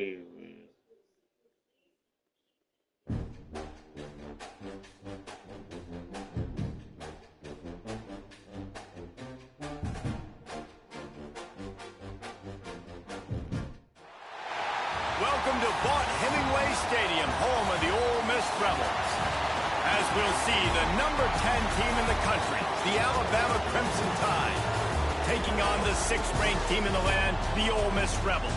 Welcome to Hemingway Stadium, home of the Ole Miss Rebels. As we'll see, the number 10 team in the country, the Alabama Crimson Tide, taking on the 6th-ranked team in the land, the Ole Miss Rebels.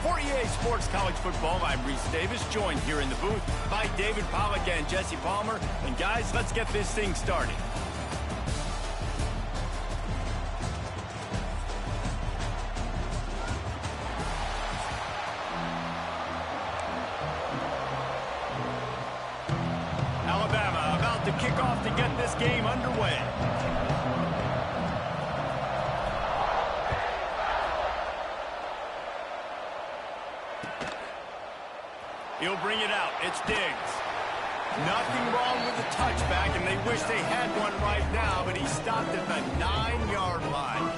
For EA Sports College Football, I'm Reese Davis, joined here in the booth by David Pollack and Jesse Palmer. And guys, let's get this thing started. Alabama about to kick off to get this game underway. He'll bring it out. It's Diggs. Nothing wrong with the touchback, and they wish they had one right now, but he stopped at the 9-yard line.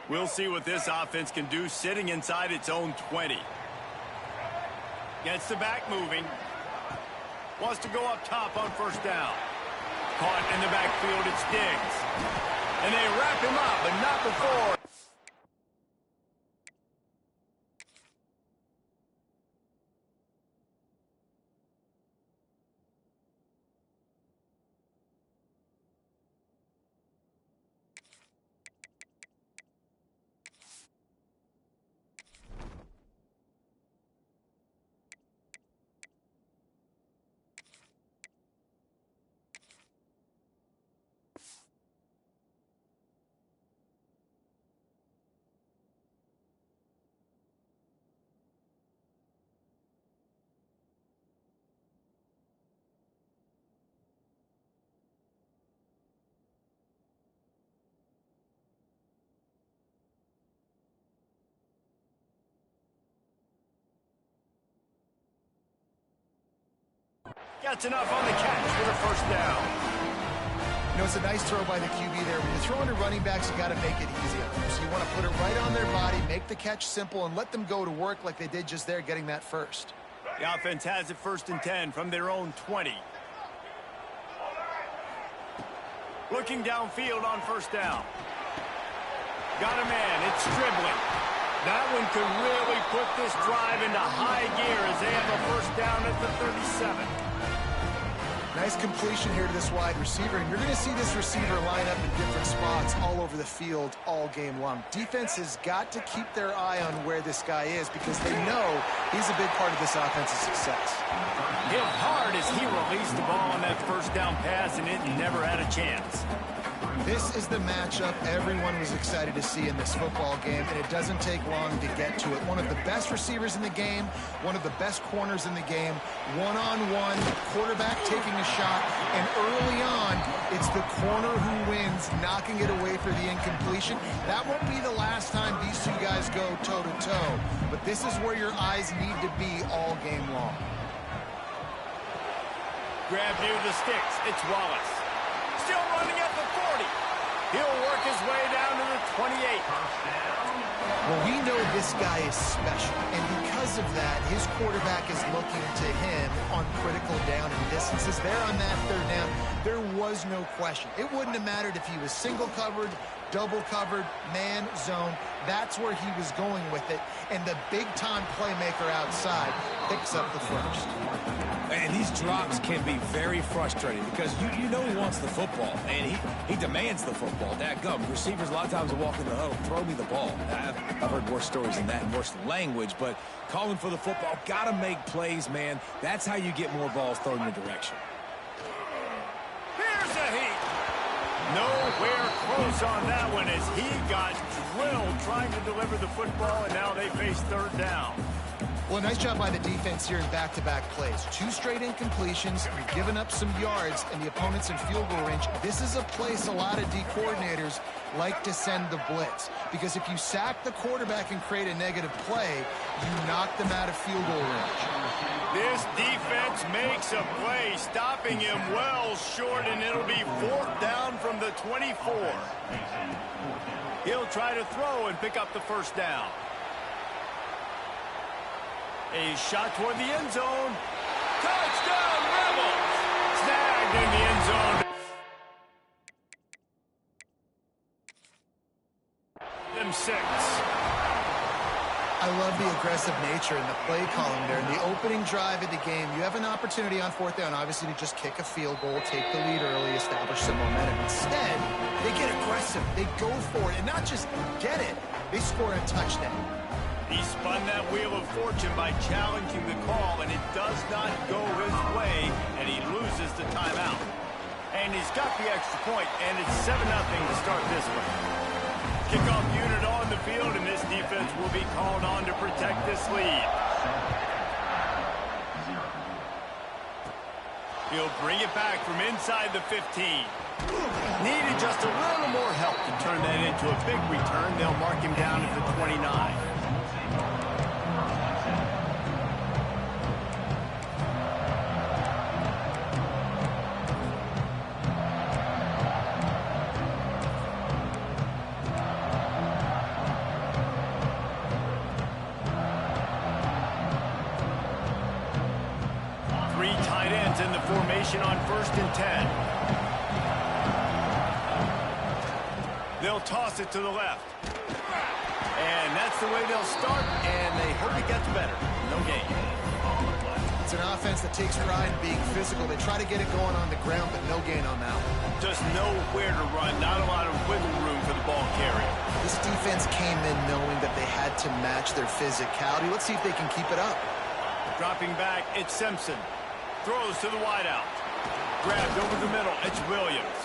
We'll see what this offense can do sitting inside its own 20. Gets the back moving. Wants to go up top on first down. Caught in the backfield, it's Diggs. And they wrap him up, but not before. Gets enough on the catch for the first down. You know, it's a nice throw by the QB there. When you're throwing to running backs, you got to make it easy. So you want to put it right on their body, make the catch simple, and let them go to work like they did just there, getting that first. The offense has it 1st and 10 from their own 20. Looking downfield on first down. Got a man. It's dribbling. That one could really put this drive into high gear as they have a first down at the 37. Nice completion here to this wide receiver, and you're going to see this receiver line up in different spots all over the field all game long. Defense has got to keep their eye on where this guy is because they know he's a big part of this offense's success. Hit hard as he released the ball on that first down pass, and it never had a chance. This is the matchup everyone was excited to see in this football game, and it doesn't take long to get to it. One of the best receivers in the game, one of the best corners in the game, one-on-one, quarterback taking a shot, and early on, it's the corner who wins, knocking it away for the incompletion. That won't be the last time these two guys go toe-to-toe, but this is where your eyes need to be all game long. Grab near the sticks. It's Wallace. Still running at the 40. He'll work his way down to the 28. Well, we know this guy is special, and because of that, his quarterback is looking to him on critical down and distances. There on that third down, there was no question. It wouldn't have mattered if he was single covered, double covered, man, zone. That's where he was going with it, and the big-time playmaker outside picks up the first. And these drops can be very frustrating because you know he wants the football, and he demands the football. Dadgum, receivers a lot of times will walk in the huddle, throw me the ball. I've heard worse stories than that and worse language, but calling for the football, got to make plays, man. That's how you get more balls thrown in your direction. Here's a heat. Nowhere close on that one as he got drilled trying to deliver the football, and now they face third down. Well, nice job by the defense here in back-to-back plays. 2 straight incompletions, giving up some yards, and the opponent's in field goal range. This is a place a lot of D coordinators like to send the blitz, because if you sack the quarterback and create a negative play, you knock them out of field goal range. This defense makes a play, stopping him well short, and it'll be 4th down from the 24. He'll try to throw and pick up the first down. A shot toward the end zone. Touchdown, Rebels! Snagged in the end zone. Them 6. I love the aggressive nature and the play calling there. In the opening drive of the game, you have an opportunity on 4th down, obviously, to just kick a field goal, take the lead early, establish some momentum. Instead, they get aggressive. They go for it, and not just get it. They score a touchdown. He spun that wheel of fortune by challenging the call, and it does not go his way, and he loses the timeout. And he's got the extra point, and it's 7-0 to start this one. Kickoff unit on the field, and this defense will be called on to protect this lead. He'll bring it back from inside the 15. Needed just a little more help to turn that into a big return. They'll mark him down at the 29. In the formation on 1st and 10. They'll toss it to the left. And that's the way they'll start, and they hope it gets better. No gain. It's an offense that takes pride in being physical. They try to get it going on the ground, but no gain on that one. Just nowhere to run. Not a lot of wiggle room for the ball carrier. This defense came in knowing that they had to match their physicality. Let's see if they can keep it up. Dropping back, it's Simpson. Throws to the wideout. Grabbed over the middle. It's Williams.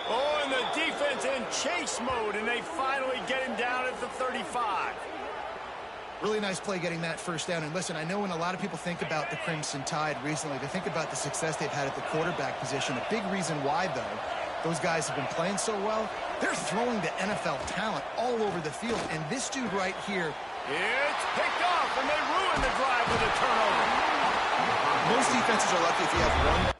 Oh, and the defense in chase mode, and they finally get him down at the 35. Really nice play getting that first down. And listen, I know when a lot of people think about the Crimson Tide recently, they think about the success they've had at the quarterback position. A big reason why, though, those guys have been playing so well, they're throwing the NFL talent all over the field. And this dude right here, it's picked off, and they ruin the drive with a turnover. Most defenses are lucky if you have one.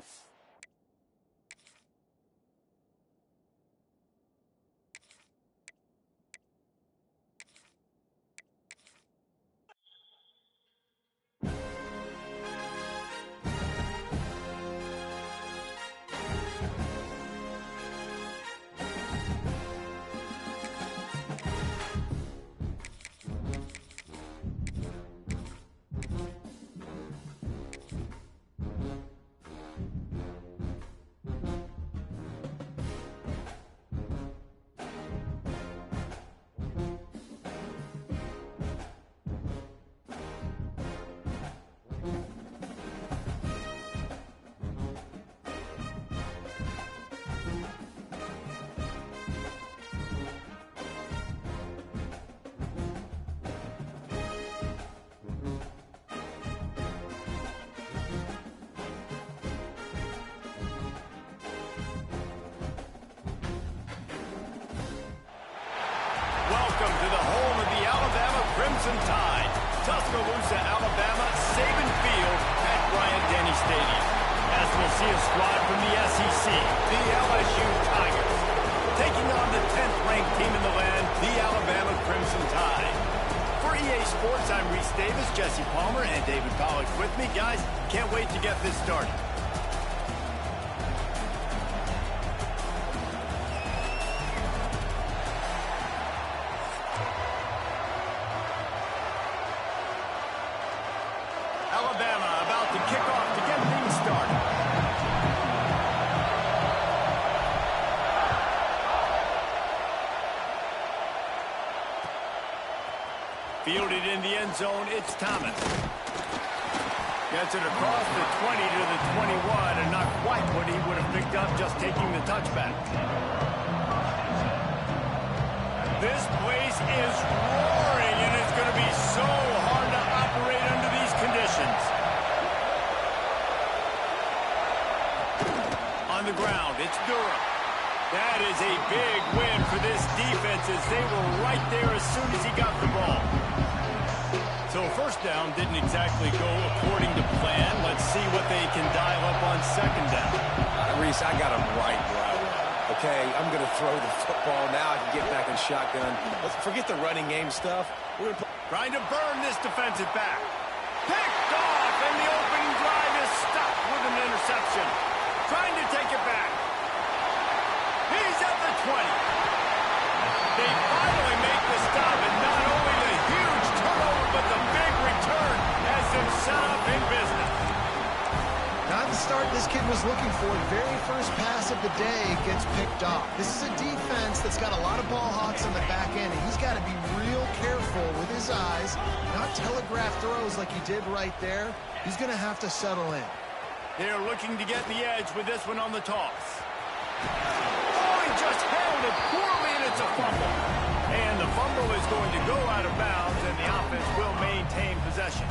Welcome to the home of the Alabama Crimson Tide. Tuscaloosa, Alabama, Saban Field at Bryant-Denny Stadium. As we'll see a squad from the SEC, the LSU Tigers, taking on the 10th-ranked team in the land, the Alabama Crimson Tide. For EA Sports, I'm Reese Davis, Jesse Palmer, and David Pollack with me. Guys, can't wait to get this started. Alabama about to kick off to get things started. Fielded in the end zone, it's Thomas. Gets it across the 20 to the 21, and not quite what he would have picked up just taking the touchback. This place is roaring, and it's going to be so hard to operate under these conditions. On the ground, it's Durham. That is a big win for this defense as they were right there as soon as he got the ball. So first down didn't exactly go according to plan. Let's see what they can dial up on second down. Reese, I got him right. Okay, I'm going to throw the football. Now I can get back in shotgun. Let's forget the running game stuff. Trying to burn this defensive back. Picked off, and the opening drive is stopped with an interception. Trying to take it back. He's at the 20. They finally make the stop, and not only the huge turnover, but the big return has them set up in business. Not the start this kid was looking for. Very first pass of the day gets picked off. This is a defense that's got a lot of ball hawks on the back end, and he's got to be real careful with his eyes, not telegraph throws like he did right there. He's going to have to settle in. They're looking to get the edge with this one on the toss. Oh, he just held it poorly, and it's a fumble. And the fumble is going to go out of bounds, and the offense will maintain possession.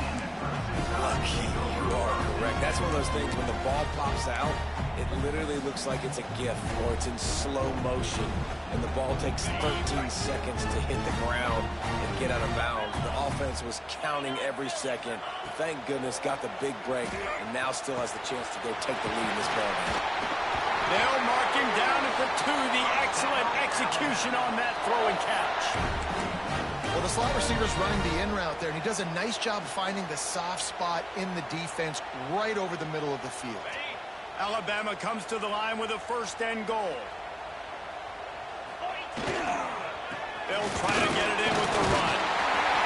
Lucky, you are correct. That's one of those things when the ball pops out, it literally looks like it's a GIF or it's in slow motion, and the ball takes 13 seconds to hit the ground and get out of bounds. The offense was counting every second. Thank goodness got the big break, and now still has the chance to go take the lead in this ball game. They'll mark him down at the 2. The excellent execution on that throw and catch. Well, the slot receiver's running the in route there, and he does a nice job finding the soft spot in the defense right over the middle of the field. Alabama comes to the line with a 1st and goal. They'll try to get it in with the run.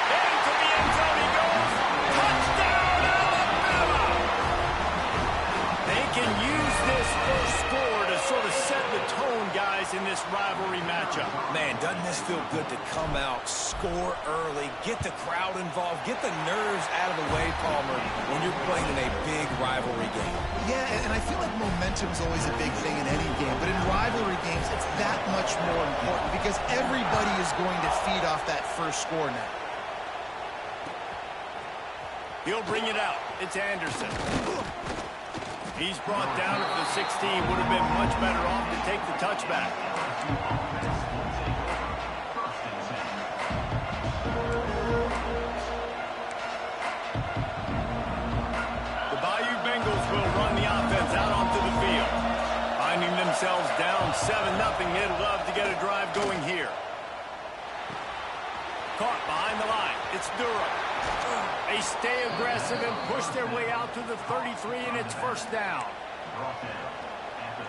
Into the end zone he goes. Touchdown, Alabama! They can use this first score to sort of set the tone, guys, in this rivalry matchup. Man, doesn't this feel good to come out, score early, get the crowd involved, get the nerves out of the way, Palmer, when you're playing in a big rivalry game. Yeah, and I feel like momentum's always a big thing in any game, but in rivalry games, it's that much more important because everybody is going to feed off that first score now. He'll bring it out. It's Anderson. He's brought down at the 16. Would have been much better off to take the touchback. The Bayou Bengals will run the offense out onto the field. Finding themselves down 7-0. They'd love to get a drive going here. Caught behind the line. It's Durham. They stay aggressive and push their way out to the 33, and it's 1st down.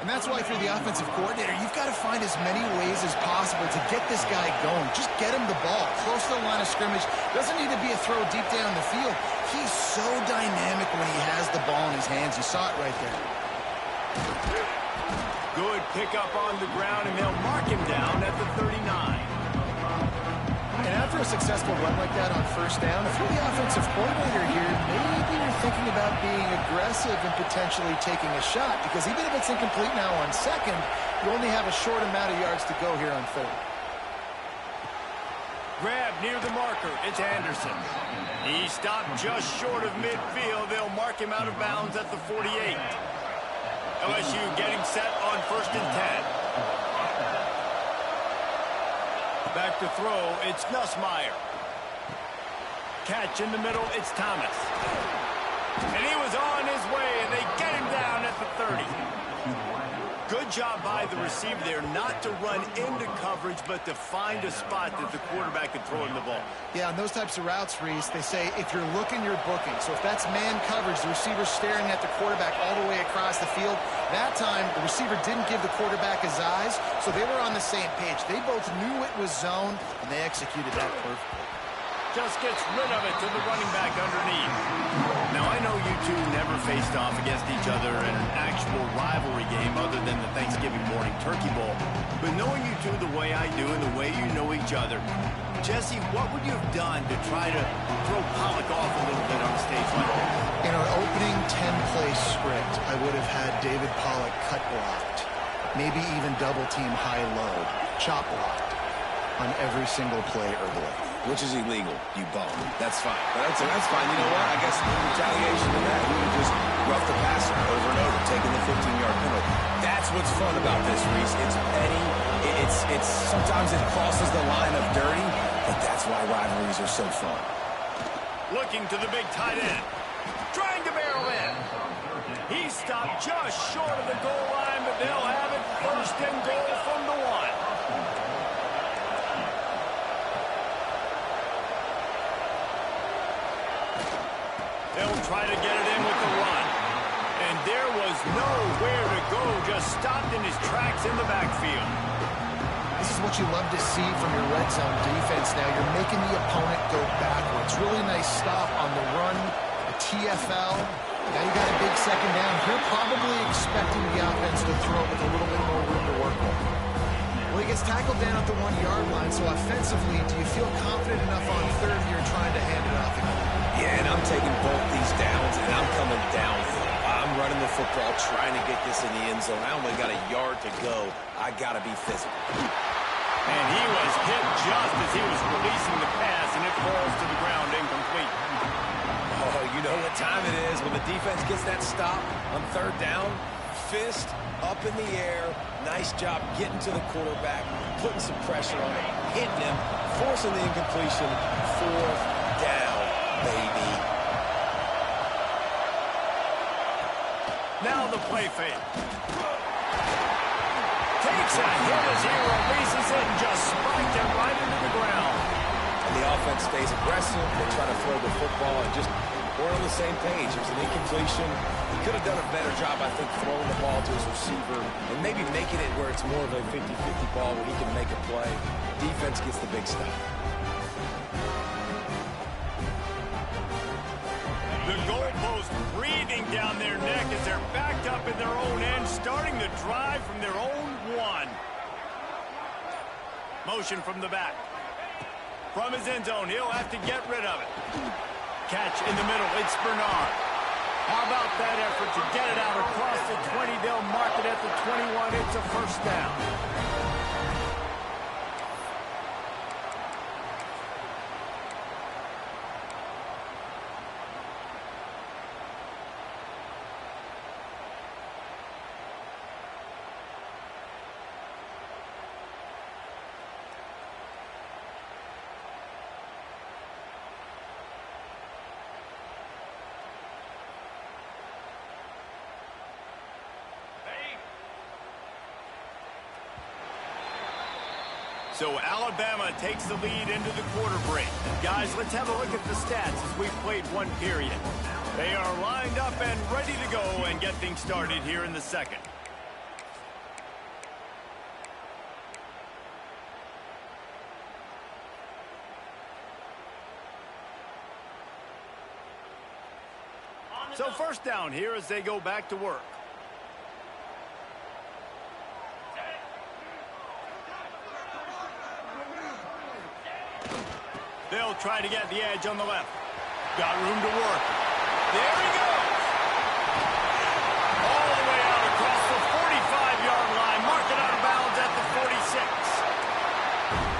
And that's why if you're the offensive coordinator, you've got to find as many ways as possible to get this guy going. Just get him the ball close to the line of scrimmage. Doesn't need to be a throw deep down the field. He's so dynamic when he has the ball in his hands. You saw it right there. Good pickup on the ground, and they'll mark him down at the 39. And after a successful run like that on 1st down, if you're the offensive coordinator here, maybe you're thinking about being aggressive and potentially taking a shot, because even if it's incomplete now on 2nd, you only have a short amount of yards to go here on 3rd. Grab near the marker. It's Anderson. He stopped just short of midfield. They'll mark him out of bounds at the 48. LSU getting set on 1st and 10. Back to throw, it's Nussmeier. Catch in the middle, it's Thomas. And he was on his way, and they get him down at the 30. Good job by the receiver there not to run into coverage, but to find a spot that the quarterback could throw him the ball. Yeah, on those types of routes, Reese, they say if you're looking, you're booking. So if that's man coverage, the receiver's staring at the quarterback all the way across the field. That time, the receiver didn't give the quarterback his eyes, so they were on the same page. They both knew it was zone, and they executed that perfectly. Just gets rid of it to the running back underneath. Now, I know you two never faced off against each other in an actual rivalry game other than the Thanksgiving morning turkey bowl. But knowing you two the way I do and the way you know each other, Jesse, what would you have done to try to throw Pollock off a little bit on a stage like this? In our opening 10-play script, I would have had David Pollock cut blocked, maybe even double-team high-low, chop blocked on every single play early. Which is illegal, you bum. That's fine. That's fine. You know what? I guess in retaliation to that, we would just rough the passer over and over, taking the 15-yard penalty. That That's what's fun about this, Reese. It's petty. Sometimes it crosses the line of dirty, but that's why rivalries are so fun. Looking to the big tight end. Trying to barrel in. He stopped just short of the goal line, but they'll have it first and goal from the 1. They'll try to get it in with the run. And there was nowhere to go, just stopped in his tracks in the backfield. This is what you love to see from your red zone defense now. You're making the opponent go backwards. Really nice stop on the run, a TFL. Now you got a big second down. You're probably expecting the offense to throw it with a little bit more room to work with. Well, he gets tackled down at the 1-yard line, so offensively, do you feel confident enough on third here trying to hand it off again? Yeah, and I'm taking both these downs, and I'm coming downhill. I'm running the football, trying to get this in the end zone. I only got a yard to go. I got to be physical. And he was hit just as he was releasing the pass, and it falls to the ground incomplete. Oh, you know what time it is when the defense gets that stop on third down. Fist up in the air. Nice job getting to the quarterback, putting some pressure on him, hitting him, forcing the incompletion. Fourth down, baby. Now the play fake. Takes a hit as he releases it and just spiked it right into the ground. And the offense stays aggressive. They try to throw the football and just we're on the same page. It was an incompletion. He could have done a better job, I think, throwing the ball to his receiver and maybe making it where it's more of a 50-50 ball where he can make a play. Defense gets the big stuff. The goalpost breathing down their neck as they're backed up in their own end, starting the drive from their own 1. Motion from the back. From his end zone, he'll have to get rid of it. Catch in the middle, it's Bernard. How about that effort to get it out across the 20? They'll mark it at the 21. It's a first down. So Alabama takes the lead into the quarter break. Guys, let's have a look at the stats as we've played 1 period. They are lined up and ready to go and get things started here in the second. So first down here as they go back to work. They'll try to get the edge on the left. Got room to work. There he goes. All the way out across the 45-yard line. Marked out of bounds at the 46.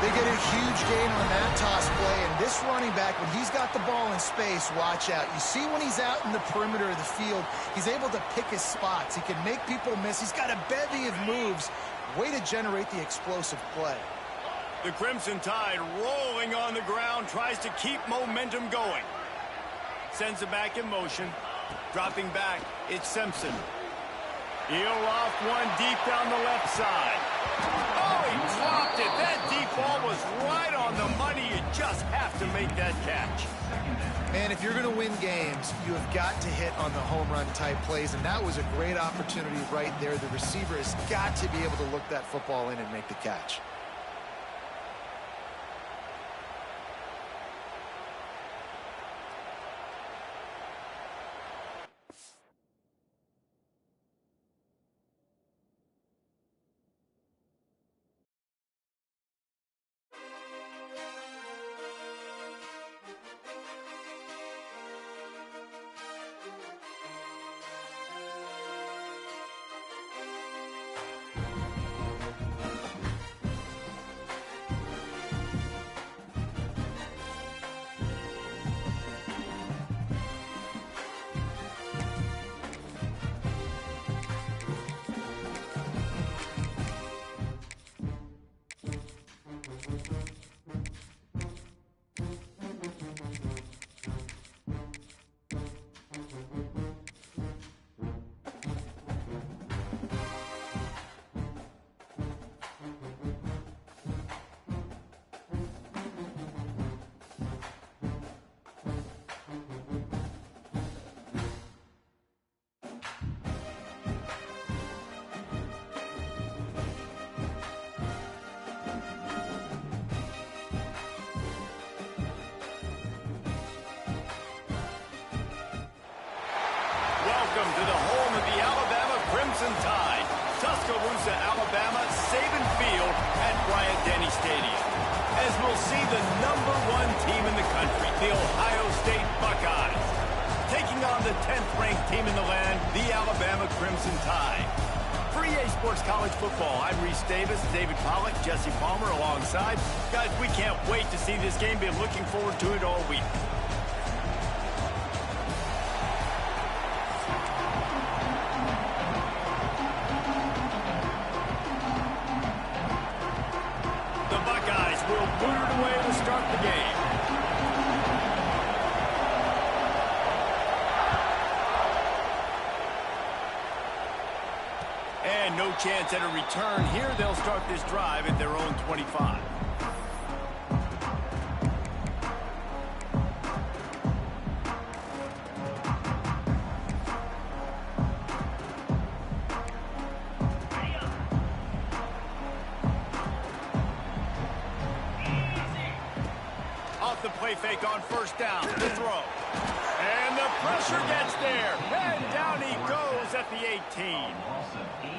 They get a huge gain on that toss play, and this running back, when he's got the ball in space, watch out. You see when he's out in the perimeter of the field, he's able to pick his spots. He can make people miss. He's got a bevy of moves. Way to generate the explosive play. The Crimson Tide rolling on the ground, tries to keep momentum going. Sends it back in motion. Dropping back, it's Simpson. He'll loft one deep down the left side. Oh, he dropped it. That deep ball was right on the money. You just have to make that catch. Man, if you're going to win games, you have got to hit on the home run type plays, and that was a great opportunity right there. The receiver has got to be able to look that football in and make the catch. welcome to the home of the Alabama Crimson Tide. Tuscaloosa, Alabama, Saban Field at Bryant-Denny Stadium. As we'll see the #1 team in the country, the Ohio State Buckeyes, taking on the 10th-ranked team in the land, the Alabama Crimson Tide. For EA Sports College Football, I'm Reese Davis, David Pollack, Jesse Palmer alongside. Guys, we can't wait to see this game. Been looking forward to it all week. The Buckeyes will boot it away to start the game. And no chance at a return here. They'll start this drive at their own 25. Off the play fake on first down. The throw. And the pressure gets there. And down he goes at the 18.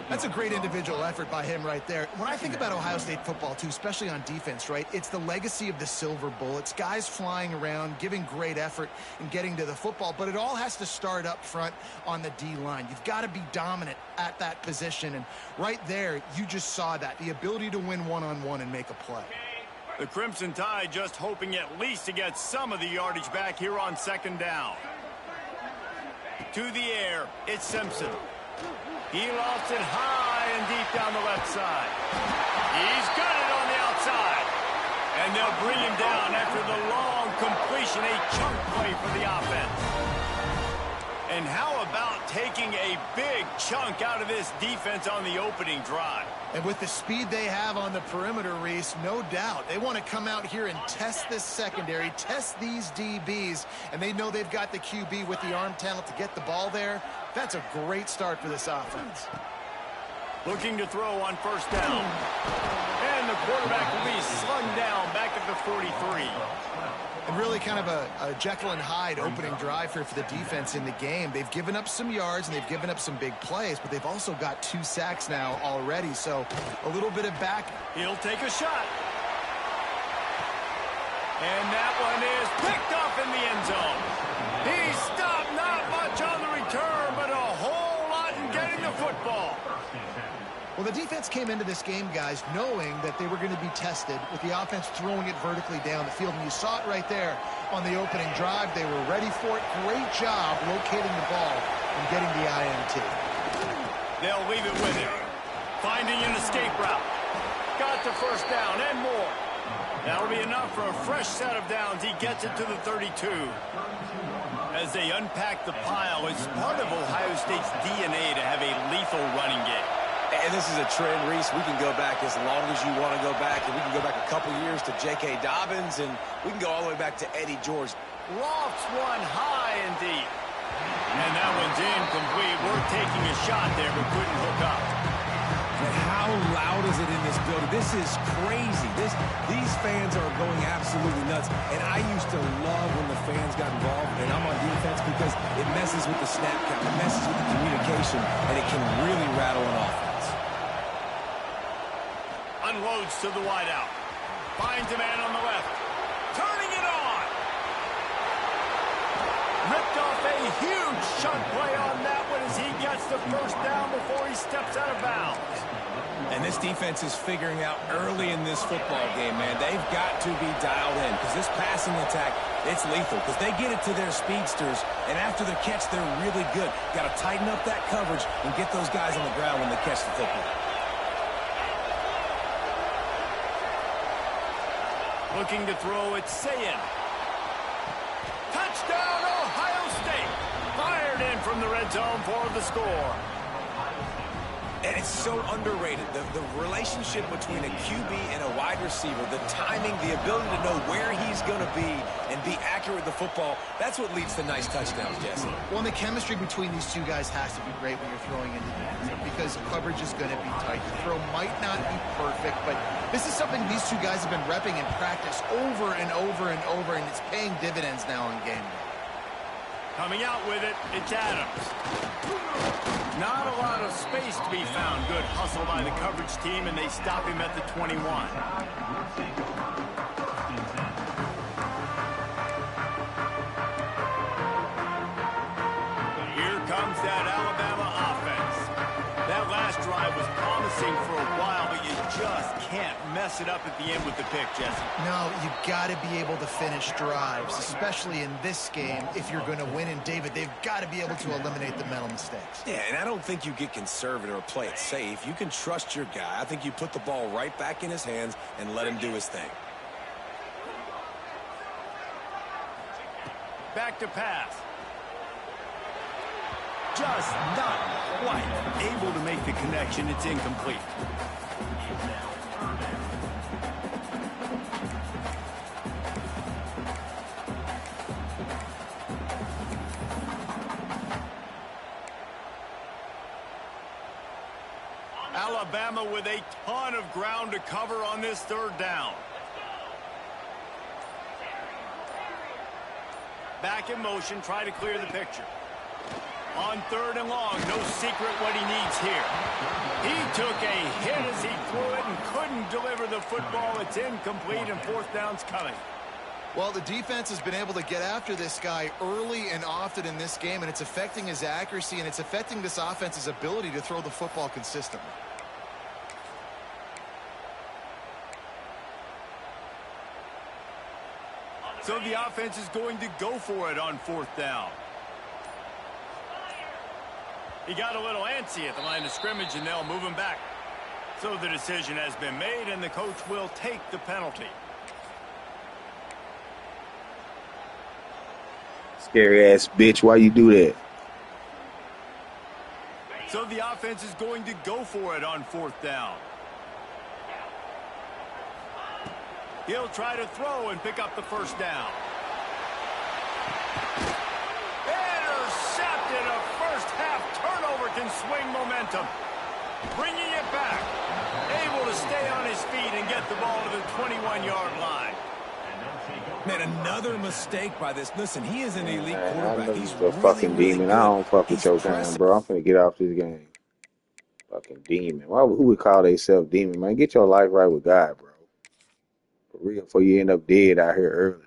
That's a great individual effort by him right there. When I think about Ohio State football, too, especially on defense, right, it's the legacy of the Silver Bullets, guys flying around, giving great effort and getting to the football, but it all has to start up front on the D-line. You've got to be dominant at that position, and right there, you just saw that, the ability to win one-on-one and make a play. The Crimson Tide just hoping at least to get some of the yardage back here on second down. To the air, it's Simpson. He lofts it high and deep down the left side. He's got it on the outside. And they'll bring him down after the long completion, a chunk play for the offense. And how about taking a big chunk out of this defense on the opening drive? And with the speed they have on the perimeter, Reese, no doubt, they want to come out here and test this secondary, test these DBs, and they know they've got the QB with the arm talent to get the ball there. That's a great start for this offense. Looking to throw on first down. And the quarterback will be slung down back at the 43. And really kind of a Jekyll and Hyde opening drive for the defense in the game. They've given up some yards and they've given up some big plays, but they've also got 2 sacks now already. So a little bit of back. He'll take a shot. And that one is picked off in the end zone. He stopped, not much on the return, but a whole lot in getting the football. Well, the defense came into this game, guys, knowing that they were going to be tested with the offense throwing it vertically down the field. And you saw it right there on the opening drive. They were ready for it. Great job locating the ball and getting the INT. They'll leave it with him. Finding an escape route. Got the first down and more. That'll be enough for a fresh set of downs. He gets it to the 32. As they unpack the pile, it's part of Ohio State's DNA to have a lethal running game. And this is a trend, Reese. We can go back as long as you want to go back, and we can go back a couple years to J.K. Dobbins, and we can go all the way back to Eddie George. Lofts one high and deep. And that one's incomplete. We're taking a shot there, but couldn't hook up. And how loud is it in this building? This is crazy. These fans are going absolutely nuts. And I used to love when the fans got involved, and I'm on defense because it messes with the snap count, it messes with the communication, and it can really rattle an offense. Unloads to the wideout. Finds a man on the left. Turning it on. Ripped off a huge chunk play on that one as he gets the first down before he steps out of bounds. And this defense is figuring out early in this football game, man. They've got to be dialed in because this passing attack, it's lethal because they get it to their speedsters, and after the catch, they're really good. Got to tighten up that coverage and get those guys on the ground when they catch the football. Looking to throw, it's Sayin. Touchdown, Ohio State. Fired in from the red zone for the score. And it's so underrated. The relationship between a QB and a wide receiver, the timing, the ability to know where he's going to be and be accurate with the football, that's what leads to nice touchdowns, Jesse. Well, and the chemistry between these two guys has to be great when you're throwing into defense because coverage is going to be tight. The throw might not be perfect, but this is something these two guys have been repping in practice over and over and over, and it's paying dividends now in game day. Coming out with it, it's Adams. Not a lot of space to be found. Good hustle by the coverage team, and they stop him at the 21. Here comes that Alabama offense. That last drive was promising for a while, but you just can't mess it up at the end with the pick, Jesse. No, you got to be able to finish drives, especially in this game. If you're going to win, and David, they've got to be able to eliminate the mental mistakes. Yeah, and I don't think you get conservative or play it safe. You can trust your guy. I think you put the ball right back in his hands and let him do his thing. Back to pass. Just not quite able to make the connection. It's incomplete. Alabama with a ton of ground to cover on this third down. Back in motion, try to clear the picture. On third and long, no secret what he needs here. He took a hit as he threw it and couldn't deliver the football. It's incomplete, and fourth down's coming. Well, the defense has been able to get after this guy early and often in this game, and it's affecting his accuracy, and it's affecting this offense's ability to throw the football consistently. So the offense is going to go for it on fourth down. He got a little antsy at the line of scrimmage, and they'll move him back. So the decision has been made, and the coach will take the penalty. Scary ass bitch, why you do that? So the offense is going to go for it on fourth down. He'll try to throw and pick up the first down. Intercepted. A first half turnover can swing momentum. Bringing it back. Able to stay on his feet and get the ball to the 21-yard line. Man, another mistake by this. Listen, he is an elite Man, I quarterback. know He's you're a really, fucking really demon. good. I don't fuck with He's your game, pressing. bro. I'm finna get off this game. Fucking demon. Who would call themselves demon, man? Get your life right with God, bro. For real, before you end up dead out here early.